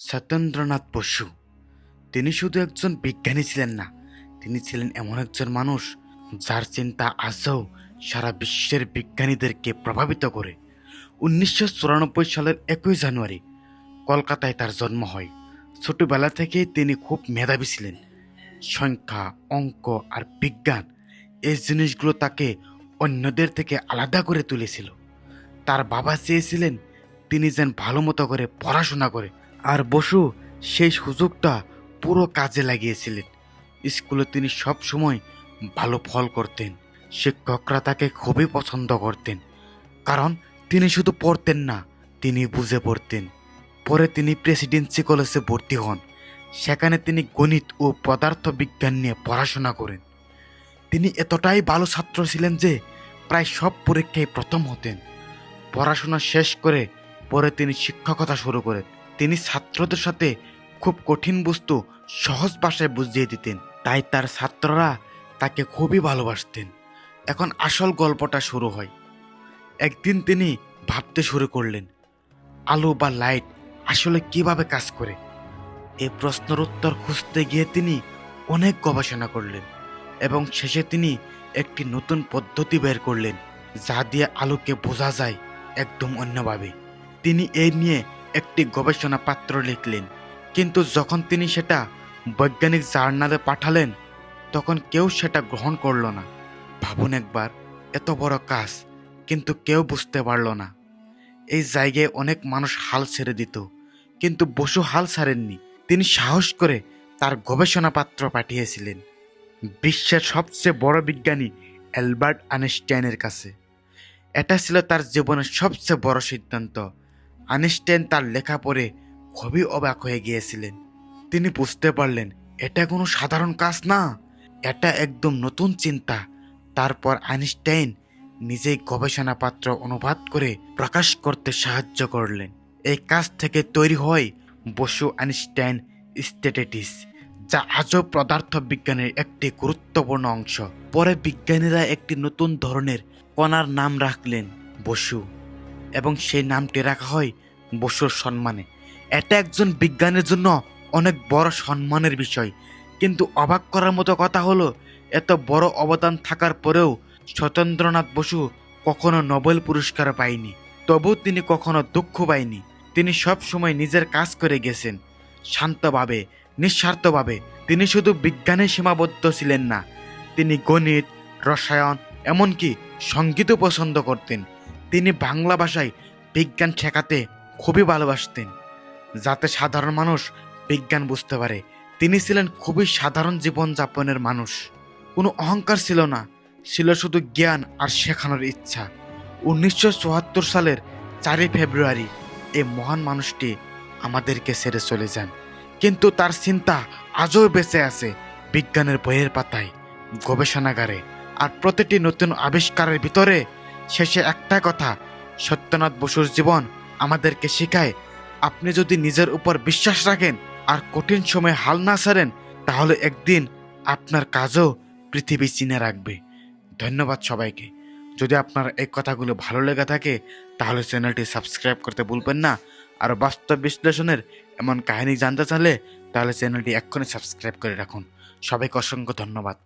সত্যেন্দ্রনাথ বসু তিনি শুধু একজন বিজ্ঞানী ছিলেন না, তিনি ছিলেন এমন একজন মানুষ যার চিন্তা আজও সারা বিশ্বের বিজ্ঞানীদেরকে প্রভাবিত করে। 1994 সালের 21 জানুয়ারি কলকাতায় তার জন্ম হয়। ছোটবেলা থেকেই তিনি খুব মেধাবী ছিলেন। সংখ্যা, অঙ্ক আর বিজ্ঞান এই জিনিসগুলো তাকে অন্যদের থেকে আলাদা করে তুলেছিল। তার বাবা চেয়েছিলেন তিনি যেন ভালো মতো করে পড়াশোনা করে, আর বসু সেই সুযোগটা পুরো কাজে লাগিয়েছিলেন। স্কুলে তিনি সব সময় ভালো ফল করতেন। শিক্ষকরা তাকে খুবই পছন্দ করতেন, কারণ তিনি শুধু পড়তেন না, তিনি বুঝে পড়তেন। পরে তিনি প্রেসিডেন্সি কলেজে ভর্তি হন। সেখানে তিনি গণিত ও পদার্থ বিজ্ঞান নিয়ে পড়াশোনা করেন। তিনি এতটাই ভালো ছাত্র ছিলেন যে প্রায় সব পরীক্ষায় প্রথম হতেন। পড়াশোনা শেষ করে পরে তিনি শিক্ষকতা শুরু করেন। তিনি ছাত্রদের সাথে খুব কঠিন বস্তু সহজ ভাষায় বুঝিয়ে দিতেন, তাই তার ছাত্ররা তাকে খুবই ভালোবাসতেন। এখন আসল গল্পটা শুরু হয়। একদিন তিনি ভাবতে শুরু করলেন, আলো বা লাইট আসলে কিভাবে কাজ করে। এই প্রশ্নের উত্তর খুঁজতে গিয়ে তিনি অনেক গবেষণা করলেন এবং শেষে তিনি একটি নতুন পদ্ধতি বের করলেন যা দিয়ে আলোকে বোঝা যায় একদম অন্যভাবে। তিনি এই নিয়ে একটি গবেষণা পত্র লিখলেন, কিন্তু যখন তিনি সেটা বৈজ্ঞানিক জার্নালে পাঠালেন তখন কেউ সেটা গ্রহণ করল না। ভাবুন একবার, এত বড় কাজ কিন্তু কেউ বুঝতে পারল না। এই জায়গায় অনেক মানুষ হাল ছেড়ে দিত, কিন্তু বসু হাল ছাড়েননি। তিনি সাহস করে তার গবেষণাপত্র পাঠিয়েছিলেন বিশ্বের সবচেয়ে বড় বিজ্ঞানী অ্যালবার্ট আইনস্টাইনের কাছে। এটা ছিল তার জীবনের সবচেয়ে বড় সিদ্ধান্ত। আইনস্টাইন তার লেখা পড়ে খুবই অবাক হয়ে গিয়েছিলেন। তিনি বুঝতে পারলেন এটা কোনো সাধারণ কাজ না, এটা একদম নতুন চিন্তা। তারপর আইনস্টাইন নিজেই গবেষণাপত্র অনুবাদ করে প্রকাশ করতে সাহায্য করলেন। এই কাজ থেকে তৈরি হয় বসু আইনস্টাইন স্ট্যাটিস্টিক্স, যা আজও পদার্থ বিজ্ঞানের একটি গুরুত্বপূর্ণ অংশ। পরে বিজ্ঞানীরা একটি নতুন ধরনের কণার নাম রাখলেন বসু, এবং সেই নামটি রাখা হয় বসুর সম্মানে। এটা একজন বিজ্ঞানীর জন্য অনেক বড় সম্মানের বিষয়। কিন্তু অবাক করার মতো কথা হলো, এত বড় অবদান থাকার পরেও সত্যেন্দ্রনাথ বসু কখনো নোবেল পুরস্কার পায়নি। তবু তিনি কখনো দুঃখ পায়নি। তিনি সব সময় নিজের কাজ করে গেছেন, শান্তভাবে, নিঃস্বার্থভাবে। তিনি শুধু বিজ্ঞানে সীমাবদ্ধ ছিলেন না, তিনি গণিত, রসায়ন, এমনকি সঙ্গীতও পছন্দ করতেন। তিনি বাংলা ভাষায় বিজ্ঞান শেখাতে খুবই ভালোবাসতেন, যাতে সাধারণ মানুষ বিজ্ঞান বুঝতে পারে। তিনি ছিলেন খুবই সাধারণ জীবনযাপনের মানুষ। কোনো অহংকার ছিল না, ছিল শুধু জ্ঞান আর শেখানোর ইচ্ছা। 1974 সালের 4 ফেব্রুয়ারি এই মহান মানুষটি আমাদেরকে ছেড়ে চলে যান, কিন্তু তার চিন্তা আজও বেঁচে আছে বিজ্ঞানের বইয়ের পাতায়, গবেষণাগারে, আর প্রতিটি নতুন আবিষ্কারের ভিতরে। শেষে একটা কথা, সত্যেন্দ্রনাথ বসুর জীবন আমাদেরকে শেখায়, আপনি যদি নিজের উপর বিশ্বাস রাখেন আর কঠিন সময়ে হাল না ছাড়েন, তাহলে একদিন আপনার কাজও পৃথিবী চিনে রাখবে। ধন্যবাদ সবাইকে। যদি আপনার এই কথাগুলো ভালো লেগে থাকে তাহলে চ্যানেলটি সাবস্ক্রাইব করতে ভুলবেন না। আর বাস্তব বিশ্লেষণের এমন কাহিনী জানতে চাইলে তাহলে চ্যানেলটি এক্ষুনি সাবস্ক্রাইব করে রাখুন। সবাইকে অসংখ্য ধন্যবাদ।